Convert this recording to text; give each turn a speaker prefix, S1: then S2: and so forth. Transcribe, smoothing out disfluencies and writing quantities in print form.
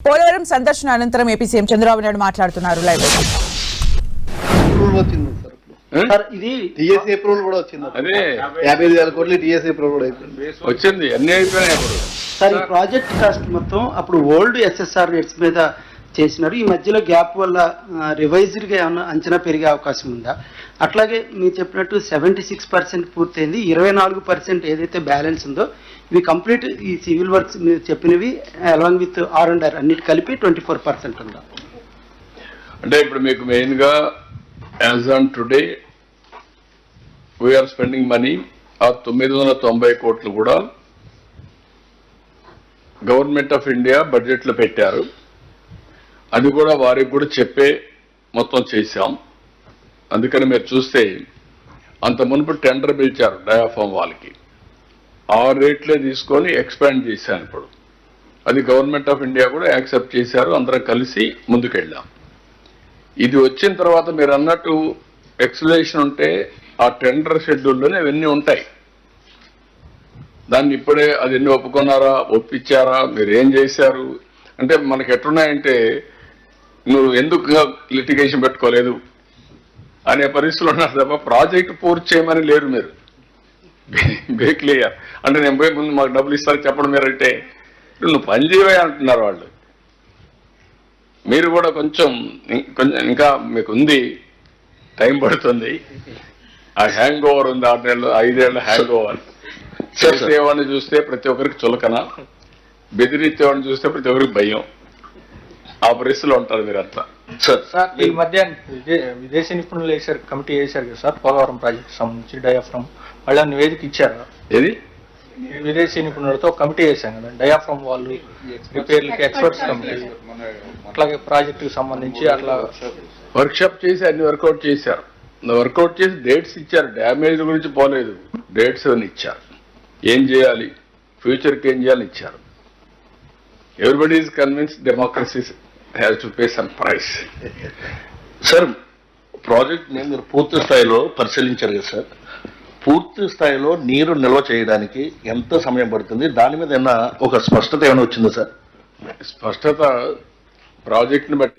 S1: పోలవరం సందర్శన అనంతరం AP CM Chandrababu Naidu మాట్లాడుతున్నారు. లైవ్
S2: సార్ ఇది టీఎస్సీ అప్రూవల్ కూడా వచ్చింది. అదే 55,000 కోట్లు టీఎస్సీ అప్రూవల్ కూడా
S3: వచ్చింది, అన్ని అయిపోయినాయి. అప్పుడు
S2: సార్ ఈ ప్రాజెక్ట్ కాస్ట్ మొత్తం అప్పుడు ఓల్డ్ ఎస్ఎస్ఆర్ రేట్స్ మీద చేసినారు. ఈ మధ్యలో గ్యాప్ వల్ల రివైజ్డ్గా ఏమన్నా అంచనా పెరిగే అవకాశం ఉందా? అట్లాగే మీరు చెప్పినట్టు 76% పూర్తయింది, 24% ఏదైతే బ్యాలెన్స్ ఉందో ఇవి కంప్లీట్ ఈ సివిల్ వర్క్స్ మీరు చెప్పినవి అలాంగ్ విత్ R&R అన్నిటి కలిపి 24% ఉందా?
S3: అంటే ఇప్పుడు మీకు మెయిన్గా as on today we are spending money ఆ 990 కోట్లు కూడా గవర్నమెంట్ ఆఫ్ ఇండియా బడ్జెట్లో పెట్టారు. అది కూడా వారికి కూడా చెప్పే మొత్తం చేశాం. అందుకని మీరు చూస్తే అంత మునుపు టెండర్ పిలిచారు డయాఫామ్ వాళ్ళకి, ఆ రేట్లే తీసుకొని ఎక్స్పాండ్ చేశాను. ఇప్పుడు అది గవర్నమెంట్ ఆఫ్ ఇండియా కూడా యాక్సెప్ట్ చేశారు. అందరం కలిసి ముందుకెళ్ళాం. ఇది వచ్చిన తర్వాత మీరు అన్నట్టు ఎక్స్ప్లెనేషన్ ఉంటే ఆ టెండర్ షెడ్యూల్లోనే అవన్నీ ఉంటాయి. దాన్ని ఇప్పుడే అది ఎన్ని ఒప్పుకున్నారా, ఒప్పించారా, మీరు ఏం చేశారు అంటే మనకి ఎట్లున్నాయంటే నువ్వు ఎందుకు లిటిగేషన్ పెట్టుకోలేదు అనే పరిస్థితులు ఉన్నారు తప్ప ప్రాజెక్ట్ పూర్తి చేయమని లేరు. మీరు బే క్లియర్ అంటే నేను పోయి ముందు మాకు డబ్బులు ఇస్తారని చెప్పడం మీరంటే నువ్వు పని చేయవే అంటున్నారు వాళ్ళు. మీరు కూడా కొంచెం ఇంకా మీకు ఉంది, టైం పడుతుంది. ఆ హ్యాంగ్ ఓవర్ ఉంది, 6 నెలలు 5 ఏళ్ళ హ్యాంగ్ ఓవర్. చేసేవాడిని చూస్తే ప్రతి ఒక్కరికి చులకన, బెదిరించేవాడిని చూస్తే ప్రతి ఒక్కరికి భయం. ఆ పరిస్థితిలో ఉంటారు మీరంతా.
S4: సార్ ఈ మధ్య విదేశీ నిపుణులు వేశారు, కమిటీ వేశారు కదా సార్, పోలవరం ప్రాజెక్ట్ సంబంధించి డయాఫ్రమ్ వాళ్ళ నివేదిక ఇచ్చారు.
S3: ఏది
S4: విదేశీ నిపుణులతో కమిటీ వేశాం కదా, డయాఫ్రమ్ వాళ్ళు రిపేర్లకి ఎక్స్పర్ట్స్ కమిటీ, అట్లాగే ప్రాజెక్టుకి సంబంధించి అట్లా
S3: వర్క్షాప్ చేసి అన్ని వర్కౌట్ చేశారు. వర్కౌట్ చేసి డేట్స్ ఇచ్చారు. డ్యామేజ్ గురించి పోలేదు, డేట్స్ అని ఇచ్చారు. ఏం చేయాలి, ఫ్యూచర్కి ఏం చేయాలని ఇచ్చారు. Everybody is convince democracy has to pay some price.
S5: Sir project ని మీరు పూర్తి స్థాయిలో పరిశీలించారు కదా సార్, పూర్తి స్థాయిలో నీరు నిల్వ చేయడానికి ఎంత సమయం పడుతుంది? దాని మీద ఏమైనా ఒక స్పష్టత ఏమైనా వచ్చిందా సార్?
S3: స్పష్టత ప్రాజెక్ట్ని బట్టి